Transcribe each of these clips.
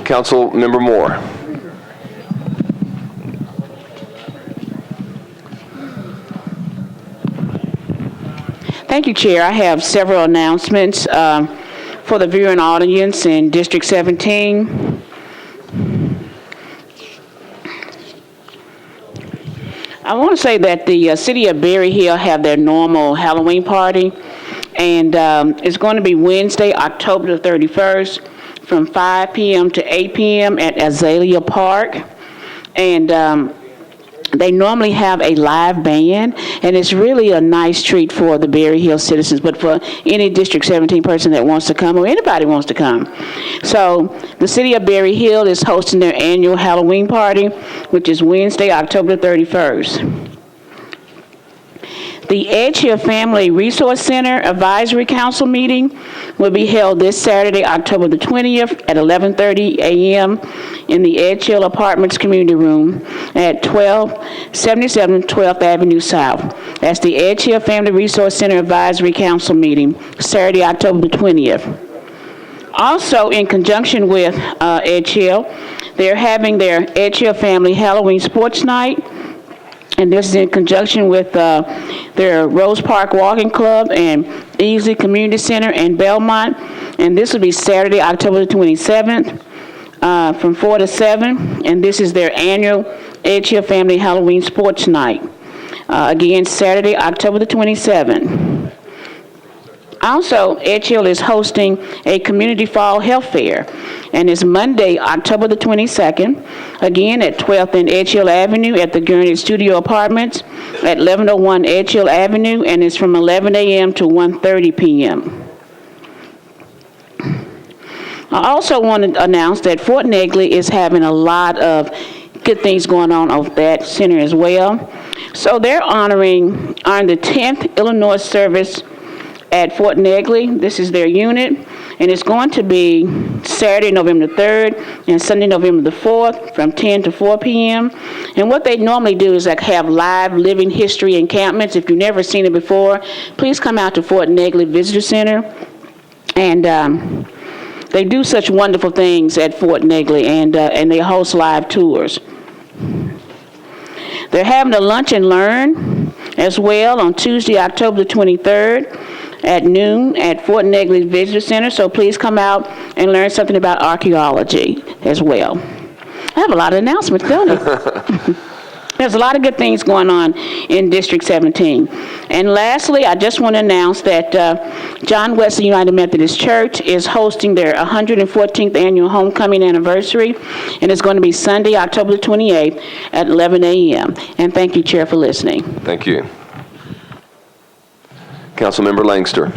Council Member Moore. Thank you, Chair. I have several announcements for the viewing audience in District 17. I want to say that the city of Berry Hill have their normal Halloween party, and it's going to be Wednesday, October the 31st, from 5 p.m. to 8 p.m. at Azalea Park. And they normally have a live band, and it's really a nice treat for the Berry Hill citizens, but for any District 17 person that wants to come, or anybody wants to come. So the city of Berry Hill is hosting their annual Halloween party, which is Wednesday, October 31st. The Edge Hill Family Resource Center Advisory Council meeting will be held this Saturday, October the 20th at 11:30 a.m. in the Edge Hill Apartments Community Room at 1277 12th Avenue South. That's the Edge Hill Family Resource Center Advisory Council meeting, Saturday, October the 20th. Also, in conjunction with Edge Hill, they're having their Edge Hill Family Halloween Sports Night. And this is in conjunction with their Rose Park Walking Club and Easley Community Center in Belmont. And this will be Saturday, October the 27th from 4 to 7. And this is their annual Edge Hill Family Halloween Sports Night. Again, Saturday, October the 27th. Also, Edge Hill is hosting a community fall health fair, and it's Monday, October the 22nd, again at 12th and Edge Hill Avenue at the Gurney Studio Apartments at 1101 Edge Hill Avenue, and it's from 11 a.m. to 1:30 p.m. I also want to announce that Fort Negley is having a lot of good things going on at that center as well. So they're honoring the 10th Illinois Service at Fort Negley. This is their unit, and it's going to be Saturday, November the 3rd, and Sunday, November the 4th, from 10 to 4 p.m. And what they normally do is have live living history encampments. If you've never seen it before, please come out to Fort Negley Visitor Center. And they do such wonderful things at Fort Negley, and they host live tours. They're having a lunch and learn as well on Tuesday, October the 23rd, at noon at Fort Negley Visitor Center, so please come out and learn something about archaeology as well. I have a lot of announcements, don't I? There's a lot of good things going on in District 17. And lastly, I just want to announce that John Wesley United Methodist Church is hosting their 114th annual homecoming anniversary, and it's going to be Sunday, October the 28th at 11 a.m. And thank you, Chair, for listening. Thank you. Councilmember Langster.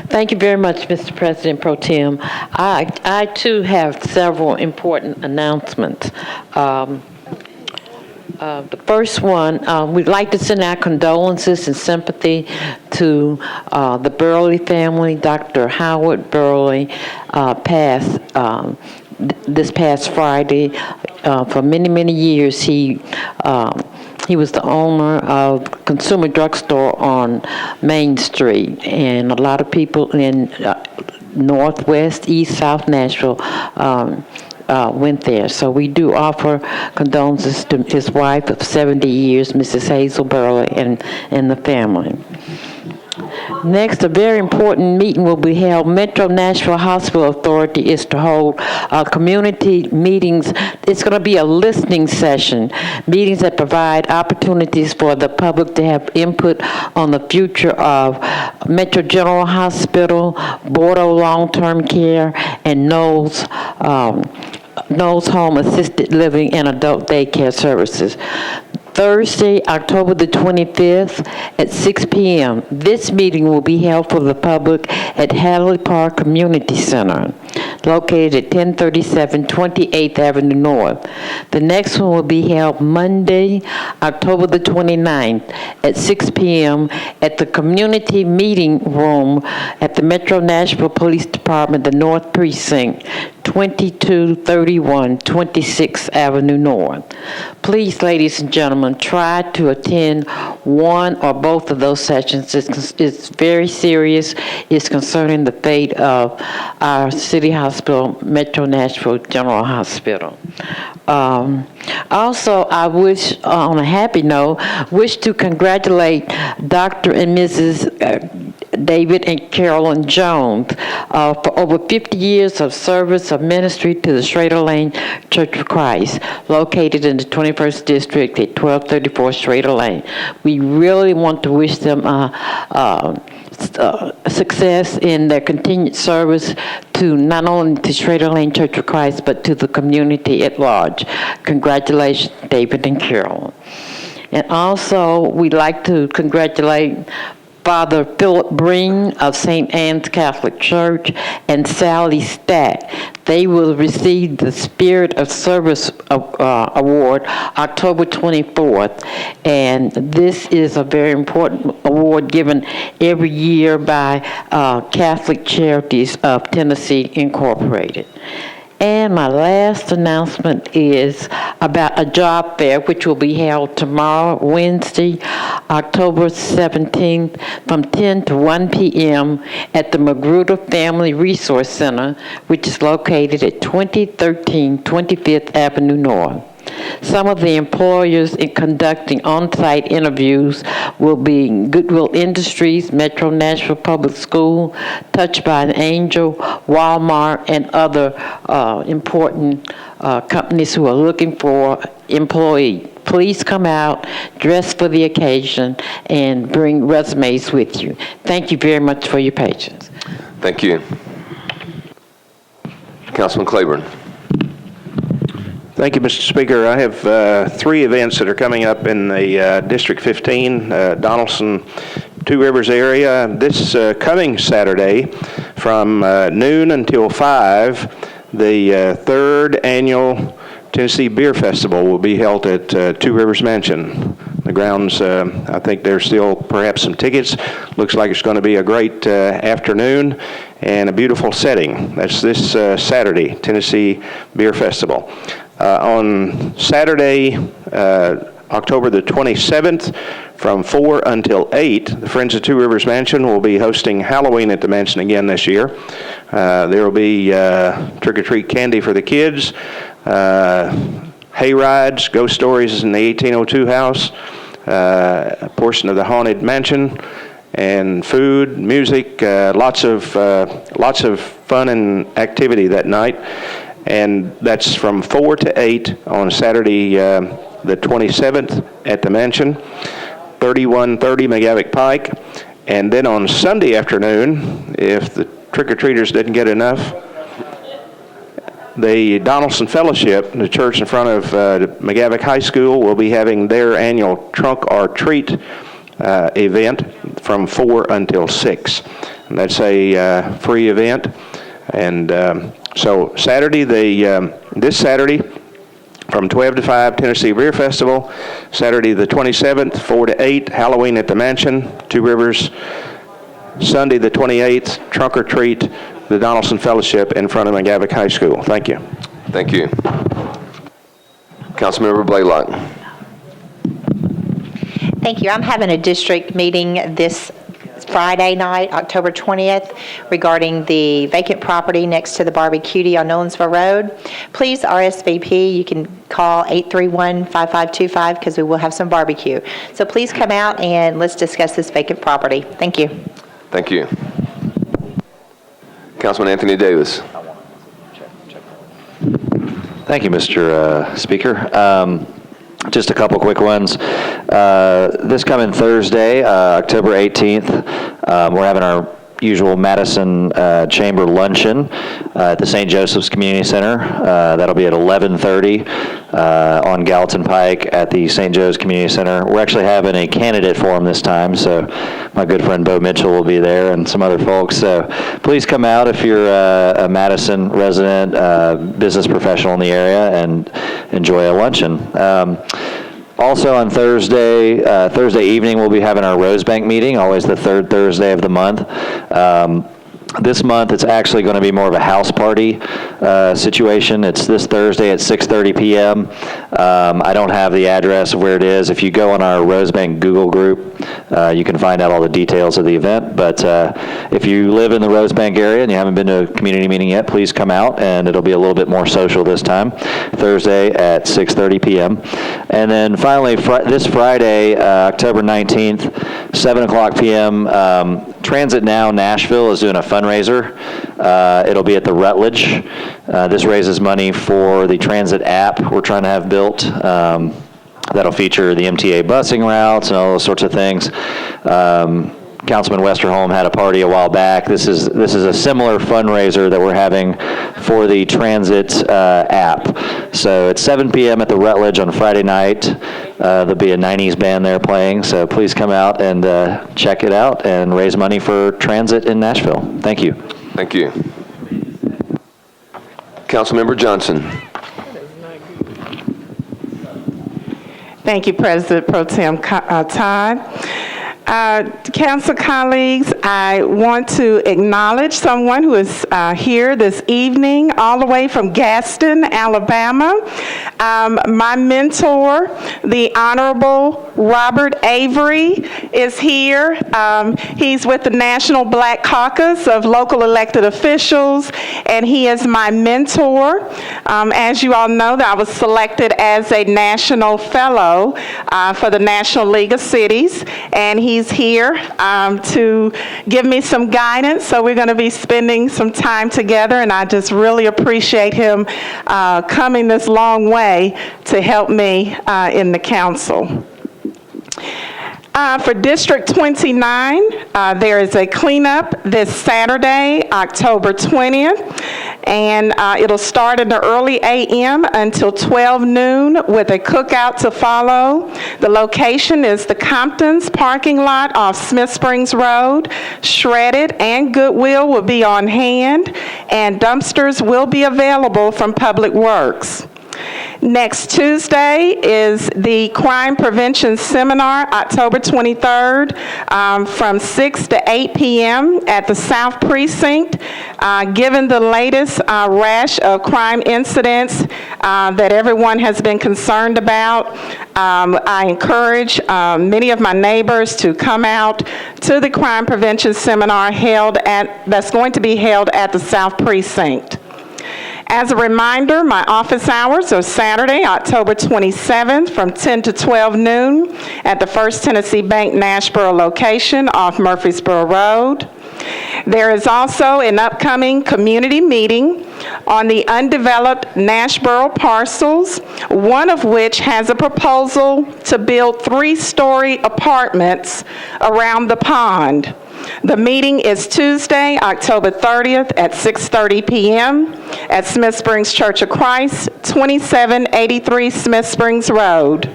Thank you very much, Mr. President Pro Tem. I too have several important announcements. The first one, we'd like to send our condolences and sympathy to the Burley family. Dr. Howard Burley passed this past Friday. For many, many years, he was the owner of Consumer Drugstore on Main Street, and a lot of people in Northwest, East, South Nashville went there. So we do offer condolences to his wife of 70 years, Mrs. Hazel Burley, and the family. Next, a very important meeting will be held. Metro Nashville Hospital Authority is to hold community meetings. It's going to be a listening session, meetings that provide opportunities for the public to have input on the future of Metro General Hospital, Bordeaux Long-Term Care, and Knowles Home Assisted Living and Adult Daycare Services. Thursday, October the 25th at 6 p.m. This meeting will be held for the public at Hadley Park Community Center, located at 1037 28th Avenue North. The next one will be held Monday, October the 29th at 6 p.m. at the Community Meeting Room at the Metro Nashville Police Department, the North Precinct, 2231 26th Avenue North. Please, ladies and gentlemen, try to attend one or both of those sessions. It's very serious. It's concerning the fate of our city hospital, Metro Nashville General Hospital. Also, I wish, on a happy note, wish to congratulate Dr. and Mrs. David and Carolyn Jones for over 50 years of service of ministry to the Schrader Lane Church of Christ, located in the 21st District at 1234 Schrader Lane. We really want to wish them success in their continued service to not only the Schrader Lane Church of Christ, but to the community at large. Congratulations, David and Carolyn. And also, we'd like to congratulate Father Philip Breen of St. Anne's Catholic Church and Sally Stack. They will receive the Spirit of Service Award October 24th. And this is a very important award given every year by Catholic Charities of Tennessee Incorporated. And my last announcement is about a job fair, which will be held tomorrow, Wednesday, October 17th, from 10 to 1 p.m. at the Magruder Family Resource Center, which is located at 2013 25th Avenue North. Some of the employers in conducting on-site interviews will be Goodwill Industries, Metro Nashville Public School, Touched by an Angel, Walmart, and other important companies who are looking for employees. Please come out, dress for the occasion, and bring resumes with you. Thank you very much for your patience. Thank you. Councilman Claiborne. Thank you, Mr. Speaker. I have three events that are coming up in the District 15, Donaldson, Two Rivers area. This coming Saturday from noon until 5, the third annual Tennessee Beer Festival will be held at Two Rivers Mansion. The grounds, I think there's still perhaps some tickets. Looks like it's going to be a great afternoon and a beautiful setting. That's this Saturday, Tennessee Beer Festival. On Saturday, October the 27th, from 4 until 8, the Friends of Two Rivers Mansion will be hosting Halloween at the mansion again this year. There will be trick-or-treat candy for the kids, hay rides, ghost stories in the 1802 house, a portion of the haunted mansion, and food, music, lots of fun and activity that night. And that's from 4 to 8 on Saturday, the 27th at the mansion, 3130 McGavick Pike. And then on Sunday afternoon, if the trick-or-treaters didn't get enough, the Donaldson Fellowship, the church in front of McGavick High School, will be having their annual Trunk or Treat event from 4 until 6. And that's a free event. And so Saturday, this Saturday, from 12 to 5, Tennessee Beer Festival. Saturday the 27th, 4 to 8, Halloween at the Mansion, Two Rivers. Sunday the 28th, Trunk or Treat, the Donaldson Fellowship in front of McGavick High School. Thank you. Thank you. Councilmember Blaylock. Thank you. I'm having a district meeting this Friday night, October 20th, regarding the vacant property next to the Barbie Cutie on Nolensville Road. Please RSVP. You can call 831-5525 because we will have some barbecue. So please come out and let's discuss this vacant property. Thank you. Thank you. Councilman Anthony Davis. Thank you, Mr. Speaker. Just a couple quick ones. This coming Thursday, October 18th, we're having our usual Madison Chamber luncheon at the St. Joseph's Community Center. That'll be at 11:30 on Gallatin Pike at the St. Joe's Community Center. We're actually having a candidate forum this time, so my good friend Bo Mitchell will be there and some other folks. So please come out if you're a Madison resident, business professional in the area, and enjoy a luncheon. Also on Thursday evening, we'll be having our Rosebank meeting, always the third Thursday of the month. This month, it's actually going to be more of a house party situation. It's this Thursday at 6:30 p.m. I don't have the address of where it is. If you go on our Rosebank Google group, you can find out all the details of the event. But if you live in the Rosebank area and you haven't been to a community meeting yet, please come out, and it'll be a little bit more social this time, Thursday at 6:30 p.m. And then finally, this Friday, October 19th, 7 o'clock p.m., Transit Now Nashville is doing a fundraiser. It'll be at the Rutledge. This raises money for the transit app we're trying to have built. That'll feature the MTA busing routes and all those sorts of things. Councilman Westerholm had a party a while back. This is a similar fundraiser that we're having for the transit app. So it's 7 p.m. at the Rutledge on Friday night. There'll be a 90s band there playing, so please come out and check it out and raise money for transit in Nashville. Thank you. Thank you. Councilmember Johnson. Thank you, President Pro Tem Todd. Council colleagues, I want to acknowledge someone who is here this evening, all the way from Gaston, Alabama. My mentor, the Honorable Robert Avery, is here. He's with the National Black Caucus of Local Elected Officials, and he is my mentor. As you all know, I was selected as a National Fellow for the National League of Cities, and he's here to give me some guidance. So we're going to be spending some time together, and I just really appreciate him coming this long way to help me in the council. For District 29, there is a cleanup this Saturday, October 20th, and it'll start in the early a.m. until 12 noon with a cookout to follow. The location is the Compton's parking lot off Smith Springs Road. Shredded and Goodwill will be on hand, and dumpsters will be available from Public Works. Next Tuesday is the Crime Prevention Seminar, October 23rd, from 6 to 8 p.m. at the South Precinct. Given the latest rash of crime incidents that everyone has been concerned about, I encourage many of my neighbors to come out to the Crime Prevention Seminar that's going to be held at the South Precinct. As a reminder, my office hours are Saturday, October 27th from 10 to 12 noon at the First Tennessee Bank Nashboro location off Murfreesboro Road. There is also an upcoming community meeting on the undeveloped Nashboro parcels, one of which has a proposal to build 3-story apartments around the pond. The meeting is Tuesday, October 30th at 6:30 p.m. at Smith Springs Church of Christ, 2783 Smith Springs Road.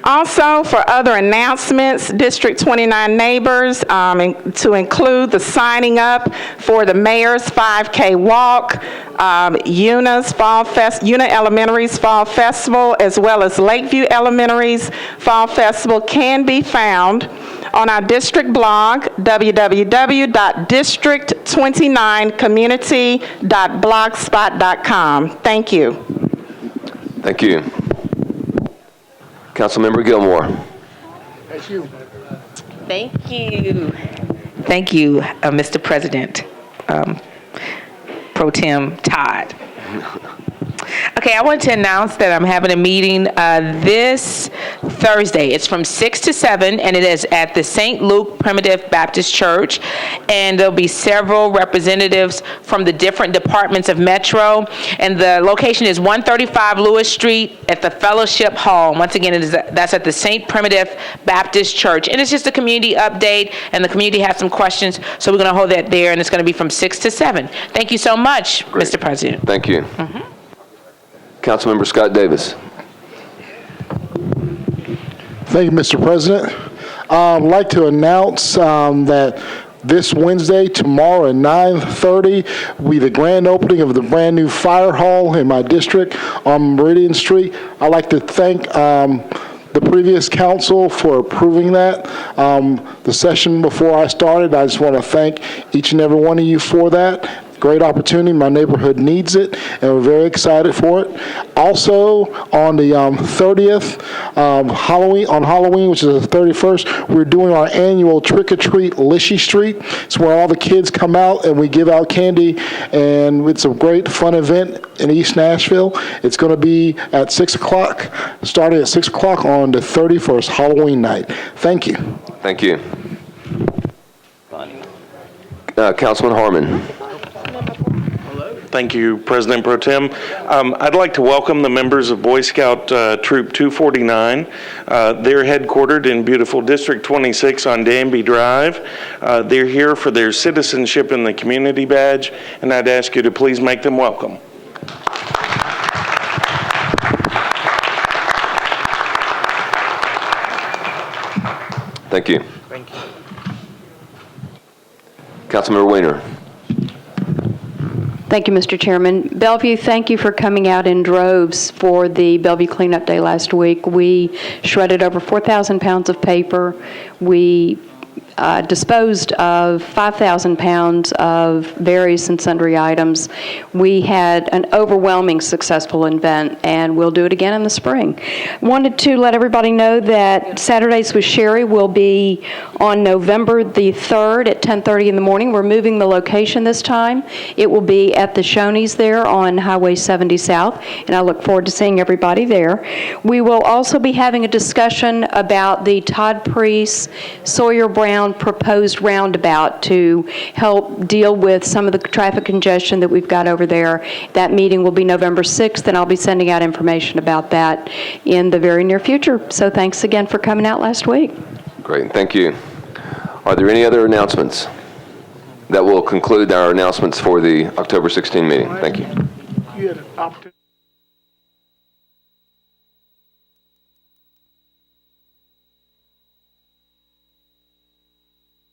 Also, for other announcements, District 29 neighbors, to include the signing up for the Mayor's 5K Walk, Una Elementary's Fall Festival, as well as Lakeview Elementary's Fall Festival, can be found on our district blog, www.district29community.blogspot.com. Thank you. Thank you. Councilmember Gilmore. That's you. Thank you. Thank you, Mr. President, Pro Tem Todd. Okay, I want to announce that I'm having a meeting this Thursday. It's from 6 to 7, and it is at the St. Luke Primitive Baptist Church. And there'll be several representatives from the different departments of Metro. And the location is 135 Lewis Street at the Fellowship Hall. Once again, that's at the St. Primitive Baptist Church. And it's just a community update, and the community has some questions, so we're going to hold that there, and it's going to be from 6 to 7. Thank you so much, Great. Mr. President. Thank you. Councilmember Scott Davis. Thank you, Mr. President. I'd like to announce that this Wednesday, tomorrow at 9:30, will be the grand opening of the brand new fire hall in my district on Meridian Street. I'd like to thank the previous council for approving that. The session before I started, I just want to thank each and every one of you for that. Great opportunity. My neighborhood needs it, and we're very excited for it. Also, on the 30th, Halloween, which is the 31st, we're doing our annual trick-or-treat Lishy Street. It's where all the kids come out and we give out candy, and it's a great, fun event in East Nashville. It's going to be at 6 o'clock, starting at 6 o'clock on the 31st, Halloween night. Thank you. Thank you. Councilman Harmon. Thank you, President Pro Tem. I'd like to welcome the members of Boy Scout Troop 249. They're headquartered in beautiful District 26 on Danby Drive. They're here for their Citizenship in the Community badge, and I'd ask you to please make them welcome. Thank you. Thank you. Councilmember Weiner. Thank you, Mr. Chairman. Bellevue, thank you for coming out in droves for the Bellevue Cleanup Day last week. We shredded over 4,000 pounds of paper. We disposed of 5,000 pounds of various and sundry items. We had an overwhelming successful event, and we'll do it again in the spring. Wanted to let everybody know that Saturdays with Sherry will be on November the 3rd at 10:30 in the morning. We're moving the location this time. It will be at the Shoney's there on Highway 70 South, and I look forward to seeing everybody there. We will also be having a discussion about the Todd Priest, Sawyer Brown proposed roundabout to help deal with some of the traffic congestion that we've got over there. That meeting will be November 6th, and I'll be sending out information about that in the very near future. So thanks again for coming out last week. Great, thank you. Are there any other announcements? That will conclude our announcements for the October 16 meeting. Thank you. You had an opportunity.